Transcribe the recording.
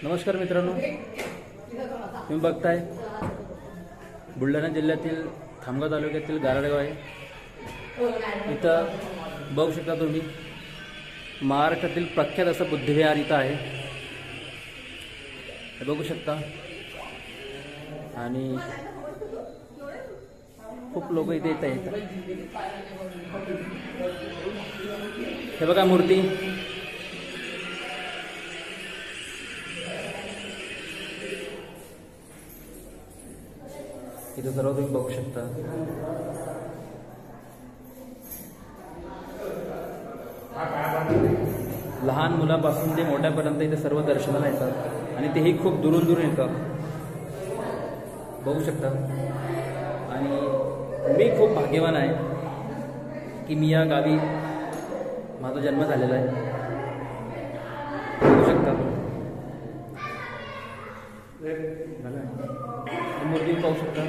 नमस्कार मित्रांनो, तुम्ही बघताय बुलढाणा जिल्ह्यातील खामगाव तालुक्यातील गारडगाव आहे. इथं बघू शकता तुम्ही महाराष्ट्रातील प्रख्यात असं बुद्धविहार इथं आहे, हे बघू शकता. आणि खूप लोक इथे येत आहेत. हे बघा मूर्ती, इथं सर्व तुम्ही बघू शकता. लहान मुलापासून ते मोठ्यापर्यंत इथे सर्व दर्शनाला येतात आणि तेही खूप दुरून दुरून येतात, बघू शकता. आणि मी खूप भाग्यवान आहे की मी या गावी माझा जन्म झालेला आहे, बघू शकता. मूर्ती पाहू शकता.